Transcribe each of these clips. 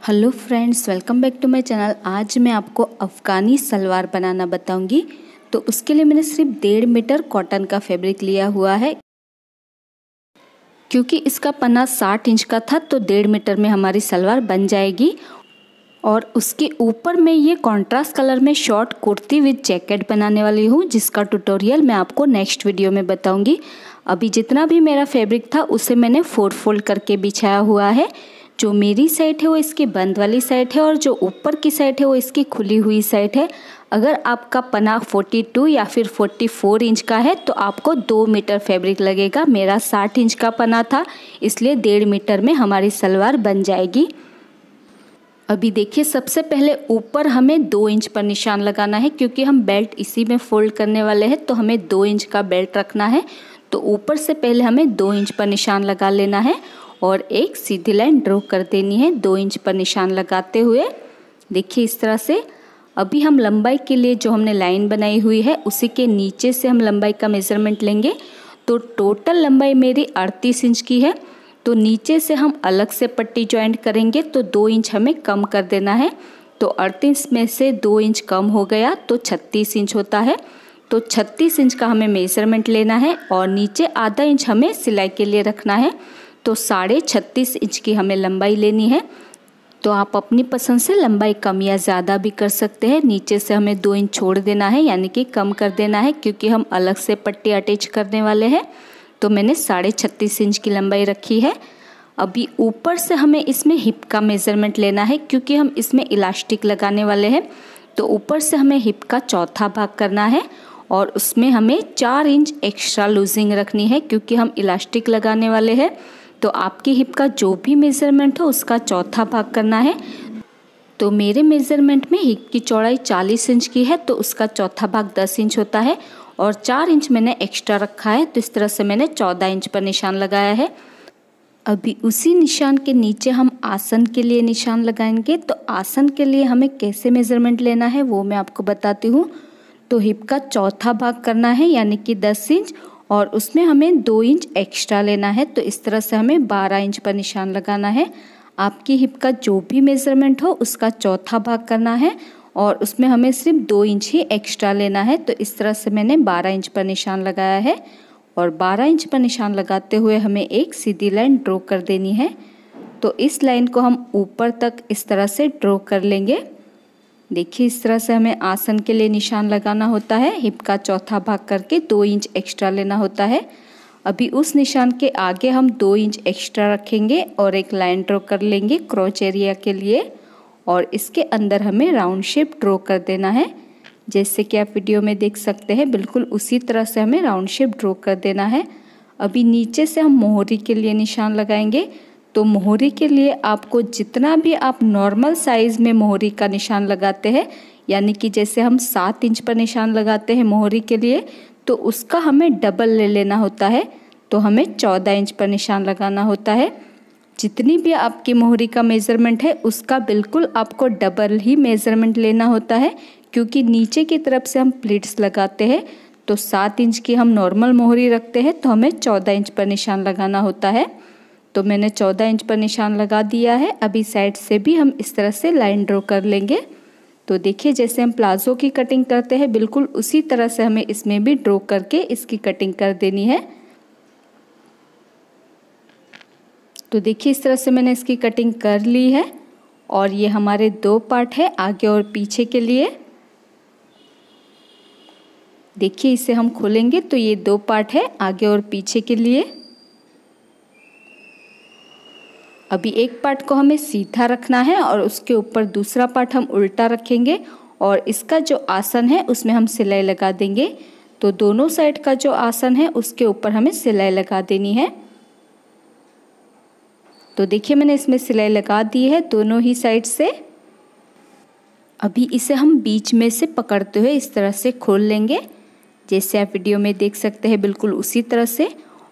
Hello friends, welcome back to my channel. आज मैं आपको अफ़गानी सलवार बनाना बताऊंगी। तो उसके लिए मैंने सिर्फ 1.5 मीटर कॉटन का फैब्रिक लिया हुआ है। क्योंकि इसका पन्ना 60 इंच का था तो 1.5 मीटर में हमारी सलवार बन जाएगी। और उसके ऊपर मैं ये कॉन्ट्रास्ट कलर में शॉर्ट कुर्ती विद जैकेट बनाने वाली हूँ, जिसका ट्यूटोरियल मैं आपको नेक्स्ट वीडियो में बताऊंगी। अभी जितना भी मेरा फैब्रिक था उसे मैंने 4 फोल्ड करके बिछाया हुआ है। जो मेरी साइड है वो इसकी बंद वाली साइड है और जो ऊपर की साइड है वो इसकी खुली हुई साइड है। अगर आपका पन्ना 42 या फिर 44 इंच का है तो आपको 2 मीटर फैब्रिक लगेगा। मेरा 60 इंच का पन्ना था, इसलिए 1.5 मीटर में हमारी सलवार बन जाएगी। अभी देखिए, सबसे पहले ऊपर हमें 2 इंच पर निशान लगाना है, क्योंकि हम बेल्ट इसी में फोल्ड करने वाले हैं तो हमें 2 इंच का बेल्ट रखना है। तो ऊपर से पहले हमें 2 इंच पर निशान लगा लेना है और एक सीधी लाइन ड्रॉ कर देनी है 2 इंच पर निशान लगाते हुए। देखिए इस तरह से। अभी हम लंबाई के लिए जो हमने लाइन बनाई हुई है उसी के नीचे से हम लंबाई का मेज़रमेंट लेंगे। तो टोटल लंबाई मेरी 38 इंच की है। तो नीचे से हम अलग से पट्टी ज्वाइंट करेंगे तो 2 इंच हमें कम कर देना है। तो 38 में से 2 इंच कम हो गया तो 36 इंच होता है। तो 36 इंच का हमें मेज़रमेंट लेना है और नीचे आधा इंच हमें सिलाई के लिए रखना है। तो 36.5 इंच की हमें लंबाई लेनी है। तो आप अपनी पसंद से लंबाई कम या ज़्यादा भी कर सकते हैं। नीचे से हमें 2 इंच छोड़ देना है, यानी कि कम कर देना है, क्योंकि हम अलग से पट्टी अटैच करने वाले हैं। तो मैंने 36.5 इंच की लंबाई रखी है। अभी ऊपर से हमें इसमें हिप का मेज़रमेंट लेना है, क्योंकि हम इसमें इलास्टिक लगाने वाले हैं। तो ऊपर से हमें हिप का चौथा भाग करना है और उसमें हमें 4 इंच एक्स्ट्रा लूजिंग रखनी है, क्योंकि हम इलास्टिक लगाने वाले हैं। तो आपकी हिप का जो भी मेज़रमेंट हो उसका चौथा भाग करना है। तो मेरे मेज़रमेंट में हिप की चौड़ाई 40 इंच की है तो उसका चौथा भाग 10 इंच होता है और 4 इंच मैंने एक्स्ट्रा रखा है। तो इस तरह से मैंने 14 इंच पर निशान लगाया है। अभी उसी निशान के नीचे हम आसन के लिए निशान लगाएंगे। तो आसन के लिए हमें कैसे मेज़रमेंट लेना है वो मैं आपको बताती हूँ। तो हिप का चौथा भाग करना है, यानी कि 10 इंच, और उसमें हमें 2 इंच एक्स्ट्रा लेना है। तो इस तरह से हमें 12 इंच पर निशान लगाना है। आपकी हिप का जो भी मेज़रमेंट हो उसका चौथा भाग करना है और उसमें हमें सिर्फ 2 इंच ही एक्स्ट्रा लेना है। तो इस तरह से मैंने 12 इंच पर निशान लगाया है और 12 इंच पर निशान लगाते हुए हमें एक सीधी लाइन ड्रॉ कर देनी है। तो इस लाइन को हम ऊपर तक इस तरह से ड्रॉ कर लेंगे। देखिए इस तरह से हमें आसन के लिए निशान लगाना होता है। हिप का चौथा भाग करके 2 इंच एक्स्ट्रा लेना होता है। अभी उस निशान के आगे हम 2 इंच एक्स्ट्रा रखेंगे और एक लाइन ड्रॉ कर लेंगे क्रॉच एरिया के लिए, और इसके अंदर हमें राउंड शेप ड्रॉ कर देना है। जैसे कि आप वीडियो में देख सकते हैं, बिल्कुल उसी तरह से हमें राउंड शेप ड्रॉ कर देना है। अभी नीचे से हम मोहरी के लिए निशान लगाएंगे। तो मोहरी के लिए आपको जितना भी आप नॉर्मल साइज़ में मोहरी का निशान लगाते हैं, यानी कि जैसे हम 7 इंच पर निशान लगाते हैं मोहरी के लिए, तो उसका हमें डबल ले लेना होता है। तो हमें 14 इंच पर निशान लगाना होता है। जितनी भी आपकी मोहरी का मेज़रमेंट है उसका बिल्कुल आपको डबल ही मेज़रमेंट लेना होता है, क्योंकि नीचे की तरफ से हम प्लीट्स लगाते हैं। तो 7 इंच की हम नॉर्मल मोहरी रखते हैं तो हमें 14 इंच पर निशान लगाना होता है। तो मैंने 14 इंच पर निशान लगा दिया है। अभी साइड से भी हम इस तरह से लाइन ड्रॉ कर लेंगे। तो देखिए जैसे हम प्लाजो की कटिंग करते हैं बिल्कुल उसी तरह से हमें इसमें भी ड्रॉ करके इसकी कटिंग कर देनी है। तो देखिए इस तरह से मैंने इसकी कटिंग कर ली है और ये हमारे 2 पार्ट है, आगे और पीछे के लिए। देखिए इसे हम खोलेंगे तो ये 2 पार्ट है, आगे और पीछे के लिए। अभी एक पार्ट को हमें सीधा रखना है और उसके ऊपर दूसरा पार्ट हम उल्टा रखेंगे और इसका जो आसन है उसमें हम सिलाई लगा देंगे। तो दोनों साइड का जो आसन है उसके ऊपर हमें सिलाई लगा देनी है। तो देखिए मैंने इसमें सिलाई लगा दी है दोनों ही साइड से। अभी इसे हम बीच में से पकड़ते हुए इस तरह से खोल लेंगे, जैसे आप वीडियो में देख सकते हैं, बिल्कुल उसी तरह से।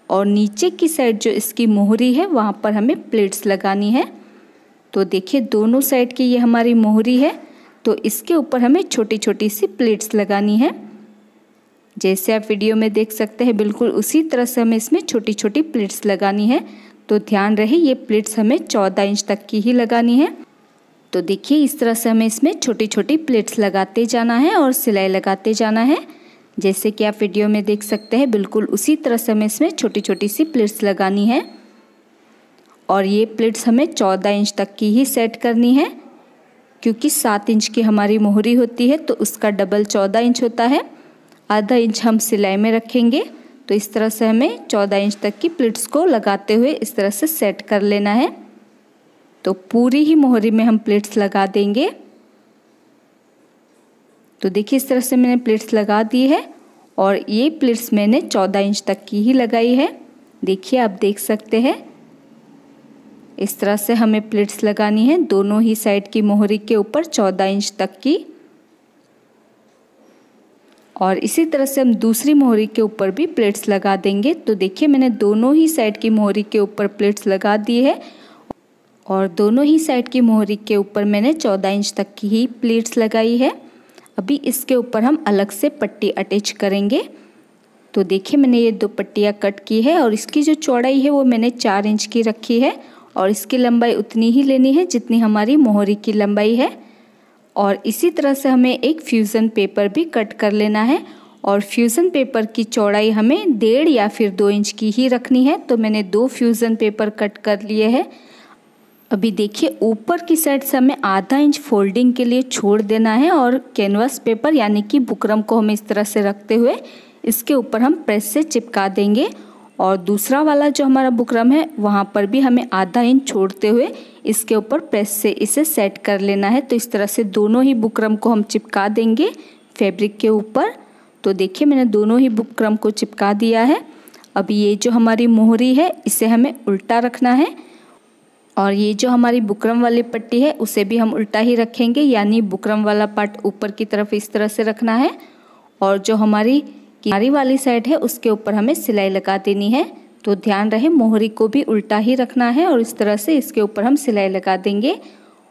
और नीचे की साइड जो इसकी मोहरी है वहाँ पर हमें प्लेट्स लगानी है। तो देखिए दोनों साइड की ये हमारी मोहरी है, तो इसके ऊपर हमें छोटी छोटी सी प्लेट्स लगानी है। जैसे आप वीडियो में देख सकते हैं बिल्कुल उसी तरह से हमें इसमें छोटी छोटी प्लेट्स लगानी है। तो ध्यान रहे ये प्लेट्स हमें 14 इंच तक की ही लगानी है। तो देखिए इस तरह से हमें इसमें छोटी छोटी प्लेट्स लगाते जाना है और सिलाई लगाते जाना है। जैसे कि आप वीडियो में देख सकते हैं, बिल्कुल उसी तरह से हमें इसमें छोटी छोटी सी प्लेट्स लगानी है। और ये प्लेट्स हमें 14 इंच तक की ही सेट करनी है, क्योंकि 7 इंच की हमारी मोहरी होती है तो उसका डबल 14 इंच होता है। आधा इंच हम सिलाई में रखेंगे। तो इस तरह से हमें 14 इंच तक की प्लेट्स को लगाते हुए इस तरह से सेट कर लेना है। तो पूरी ही मोहरी में हम प्लेट्स लगा देंगे। तो देखिए इस तरह से मैंने प्लेट्स लगा दी है और ये प्लेट्स मैंने 14 इंच तक की ही लगाई है। देखिए आप देख सकते हैं, इस तरह से हमें प्लेट्स लगानी है दोनों ही साइड की मोहरी के ऊपर 14 इंच तक की। और इसी तरह से हम दूसरी मोहरी के ऊपर भी प्लेट्स लगा देंगे। तो देखिए मैंने दोनों ही साइड की मोहरी के ऊपर प्लेट्स लगा दी है और दोनों ही साइड की मोहरी के ऊपर मैंने 14 इंच तक की ही प्लेट्स लगाई है। अभी इसके ऊपर हम अलग से पट्टी अटैच करेंगे। तो देखिए मैंने ये 2 पट्टियाँ कट की है और इसकी जो चौड़ाई है वो मैंने 4 इंच की रखी है और इसकी लंबाई उतनी ही लेनी है जितनी हमारी मोहरी की लंबाई है। और इसी तरह से हमें एक फ्यूज़न पेपर भी कट कर लेना है और फ्यूज़न पेपर की चौड़ाई हमें 1.5 या फिर 2 इंच की ही रखनी है। तो मैंने 2 फ्यूज़न पेपर कट कर लिए हैं। अभी देखिए ऊपर की साइड से हमें आधा इंच फोल्डिंग के लिए छोड़ देना है और कैनवास पेपर यानी कि बुकरम को हम इस तरह से रखते हुए इसके ऊपर हम प्रेस से चिपका देंगे। और दूसरा वाला जो हमारा बुकरम है वहाँ पर भी हमें आधा इंच छोड़ते हुए इसके ऊपर प्रेस से इसे सेट कर लेना है। तो इस तरह से दोनों ही बुकरम को हम चिपका देंगे फैब्रिक के ऊपर। तो देखिए मैंने दोनों ही बुकरम को चिपका दिया है। अभी ये जो हमारी मोहरी है इसे हमें उल्टा रखना है और ये जो हमारी बुकरम वाली पट्टी है उसे भी हम उल्टा ही रखेंगे, यानी बुकरम वाला पार्ट ऊपर की तरफ इस तरह से रखना है और जो हमारी किनारी वाली साइड है उसके ऊपर हमें सिलाई लगा देनी है। तो ध्यान रहे मोहरी को भी उल्टा ही रखना है और इस तरह से इसके ऊपर हम सिलाई लगा देंगे।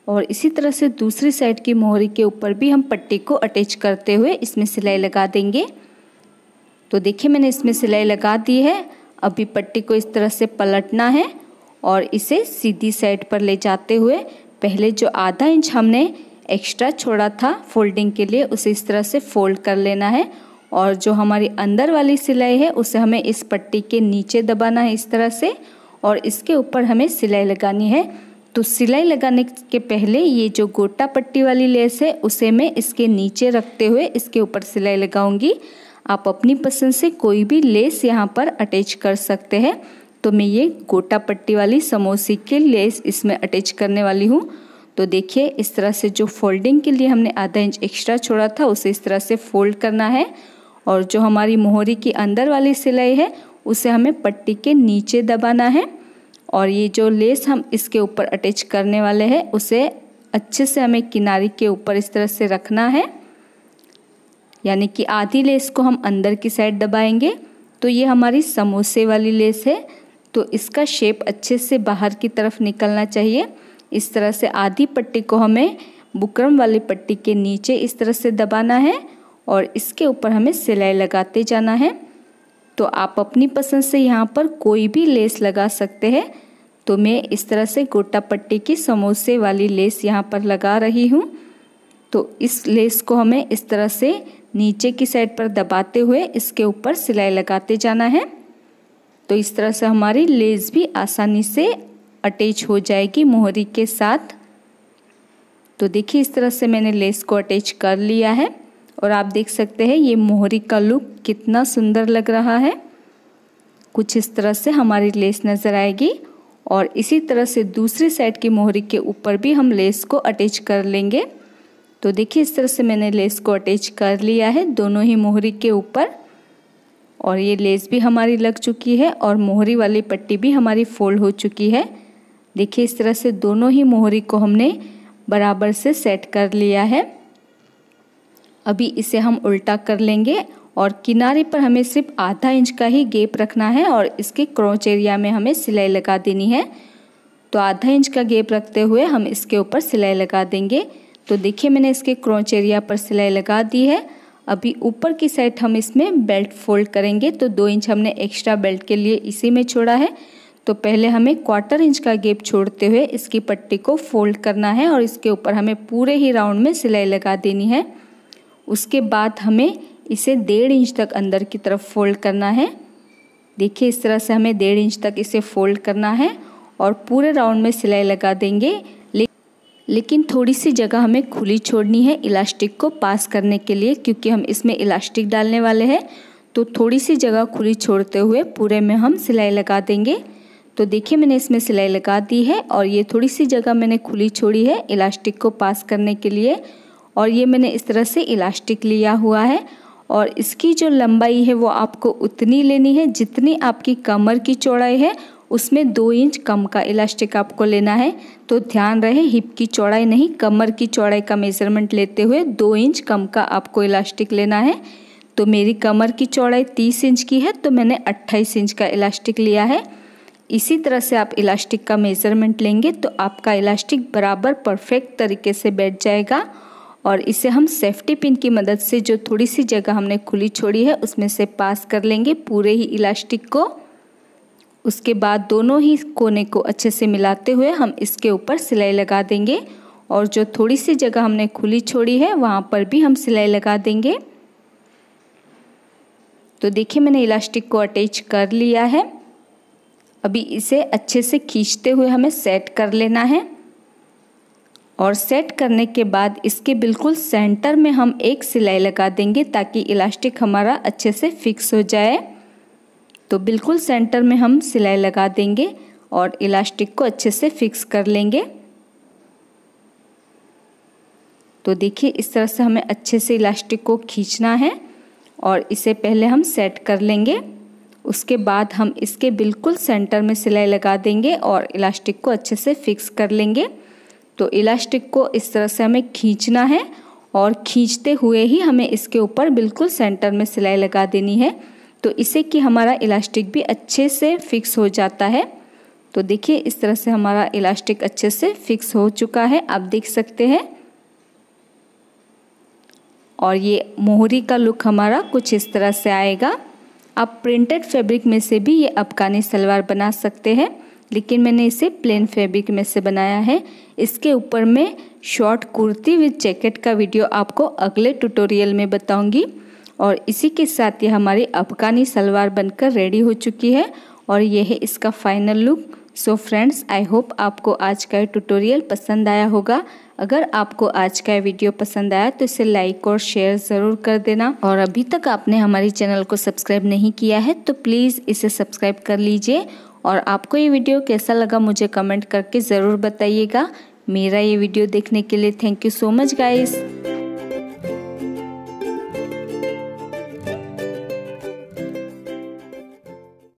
और इसी तरह से दूसरी साइड की मोहरी के ऊपर भी हम पट्टी को अटैच करते हुए इसमें सिलाई लगा देंगे। तो देखिए मैंने इसमें सिलाई लगा दी है। अभी पट्टी को इस तरह से पलटना है और इसे सीधी साइड पर ले जाते हुए पहले जो आधा इंच हमने एक्स्ट्रा छोड़ा था फोल्डिंग के लिए उसे इस तरह से फोल्ड कर लेना है और जो हमारी अंदर वाली सिलाई है उसे हमें इस पट्टी के नीचे दबाना है इस तरह से और इसके ऊपर हमें सिलाई लगानी है। तो सिलाई लगाने के पहले ये जो गोटा पट्टी वाली लेस है उसे मैं इसके नीचे रखते हुए इसके ऊपर सिलाई लगाऊंगी। आप अपनी पसंद से कोई भी लेस यहाँ पर अटैच कर सकते हैं। तो मैं ये गोटा पट्टी वाली समोसी की लेस इसमें अटैच करने वाली हूँ। तो देखिए इस तरह से जो फोल्डिंग के लिए हमने आधा इंच एक्स्ट्रा छोड़ा था उसे इस तरह से फोल्ड करना है और जो हमारी मोहरी की अंदर वाली सिलाई है उसे हमें पट्टी के नीचे दबाना है और ये जो लेस हम इसके ऊपर अटैच करने वाले हैं उसे अच्छे से हमें किनारी के ऊपर इस तरह से रखना है, यानी कि आधी लेस को हम अंदर की साइड दबाएंगे। तो ये हमारी समोसे वाली लेस है तो इसका शेप अच्छे से बाहर की तरफ निकलना चाहिए। इस तरह से आधी पट्टी को हमें बुकरम वाली पट्टी के नीचे इस तरह से दबाना है और इसके ऊपर हमें सिलाई लगाते जाना है। तो आप अपनी पसंद से यहाँ पर कोई भी लेस लगा सकते हैं। तो मैं इस तरह से गोटा पट्टी की समोसे वाली लेस यहाँ पर लगा रही हूँ। तो इस लेस को हमें इस तरह से नीचे की साइड पर दबाते हुए इसके ऊपर सिलाई लगाते जाना है। तो इस तरह से हमारी लेस भी आसानी से अटैच हो जाएगी मोहरी के साथ। तो देखिए इस तरह से मैंने लेस को अटैच कर लिया है और आप देख सकते हैं ये मोहरी का लुक कितना सुंदर लग रहा है। कुछ इस तरह से हमारी लेस नज़र आएगी और इसी तरह से दूसरी साइड की मोहरी के ऊपर भी हम लेस को अटैच कर लेंगे। तो देखिए इस तरह से मैंने लेस को अटैच कर लिया है दोनों ही मोहरी के ऊपर और ये लेस भी हमारी लग चुकी है और मोहरी वाली पट्टी भी हमारी फोल्ड हो चुकी है। देखिए इस तरह से दोनों ही मोहरी को हमने बराबर से सेट कर लिया है। अभी इसे हम उल्टा कर लेंगे और किनारे पर हमें सिर्फ आधा इंच का ही गैप रखना है और इसके क्रॉच एरिया में हमें सिलाई लगा देनी है। तो आधा इंच का गैप रखते हुए हम इसके ऊपर सिलाई लगा देंगे। तो देखिए मैंने इसके क्रॉच एरिया पर सिलाई लगा दी है। अभी ऊपर की साइड हम इसमें बेल्ट फोल्ड करेंगे। तो 2 इंच हमने एक्स्ट्रा बेल्ट के लिए इसी में छोड़ा है। तो पहले हमें 1/4 इंच का गैप छोड़ते हुए इसकी पट्टी को फोल्ड करना है और इसके ऊपर हमें पूरे ही राउंड में सिलाई लगा देनी है। उसके बाद हमें इसे 1.5 इंच तक अंदर की तरफ फोल्ड करना है। देखिए इस तरह से हमें 1.5 इंच तक इसे फोल्ड करना है और पूरे राउंड में सिलाई लगा देंगे। लेकिन थोड़ी सी जगह हमें खुली छोड़नी है इलास्टिक को पास करने के लिए, क्योंकि हम इसमें इलास्टिक डालने वाले हैं। तो थोड़ी सी जगह खुली छोड़ते हुए पूरे में हम सिलाई लगा देंगे। तो देखिए मैंने इसमें सिलाई लगा दी है और ये थोड़ी सी जगह मैंने खुली छोड़ी है इलास्टिक को पास करने के लिए। और ये मैंने इस तरह से इलास्टिक लिया हुआ है और इसकी जो लंबाई है वो आपको उतनी लेनी है जितनी आपकी कमर की चौड़ाई है, उसमें 2 इंच कम का इलास्टिक आपको लेना है। तो ध्यान रहे हिप की चौड़ाई नहीं, कमर की चौड़ाई का मेज़रमेंट लेते हुए 2 इंच कम का आपको इलास्टिक लेना है। तो मेरी कमर की चौड़ाई 30 इंच की है तो मैंने 28 इंच का इलास्टिक लिया है। इसी तरह से आप इलास्टिक का मेज़रमेंट लेंगे तो आपका इलास्टिक बराबर परफेक्ट तरीके से बैठ जाएगा। और इसे हम सेफ्टी पिन की मदद से जो थोड़ी सी जगह हमने खुली छोड़ी है उसमें से पास कर लेंगे पूरे ही इलास्टिक को। उसके बाद दोनों ही कोने को अच्छे से मिलाते हुए हम इसके ऊपर सिलाई लगा देंगे और जो थोड़ी सी जगह हमने खुली छोड़ी है वहाँ पर भी हम सिलाई लगा देंगे। तो देखिए मैंने इलास्टिक को अटैच कर लिया है। अभी इसे अच्छे से खींचते हुए हमें सेट कर लेना है और सेट करने के बाद इसके बिल्कुल सेंटर में हम एक सिलाई लगा देंगे ताकि इलास्टिक हमारा अच्छे से फिक्स हो जाए। तो बिल्कुल सेंटर में हम सिलाई लगा देंगे और इलास्टिक को अच्छे से फिक्स कर लेंगे। तो देखिए इस तरह से हमें अच्छे से इलास्टिक को खींचना है और इसे पहले हम सेट कर लेंगे। उसके बाद हम इसके बिल्कुल सेंटर में सिलाई लगा देंगे और इलास्टिक को अच्छे से फिक्स कर लेंगे। तो इलास्टिक को इस तरह से हमें खींचना है और खींचते हुए ही हमें इसके ऊपर बिल्कुल सेंटर में सिलाई लगा देनी है। तो इससे कि हमारा इलास्टिक भी अच्छे से फिक्स हो जाता है। तो देखिए इस तरह से हमारा इलास्टिक अच्छे से फिक्स हो चुका है, आप देख सकते हैं। और ये मोहरी का लुक हमारा कुछ इस तरह से आएगा। आप प्रिंटेड फैब्रिक में से भी ये अफगानी सलवार बना सकते हैं, लेकिन मैंने इसे प्लेन फैब्रिक में से बनाया है। इसके ऊपर मैं शॉर्ट कुर्ती विद जैकेट का वीडियो आपको अगले ट्यूटोरियल में बताऊंगी। और इसी के साथ ये हमारी अफगानी सलवार बनकर रेडी हो चुकी है और ये है इसका final look. So friends, I hope आपको आज का ट्यूटोरियल पसंद आया होगा। अगर आपको आज का वीडियो पसंद आया तो इसे लाइक और शेयर ज़रूर कर देना। और अभी तक आपने हमारे चैनल को सब्सक्राइब नहीं किया है तो प्लीज़ इसे सब्सक्राइब कर लीजिए। और आपको ये वीडियो कैसा लगा मुझे कमेंट करके ज़रूर बताइएगा। मेरा ये वीडियो देखने के लिए thank you so much guys.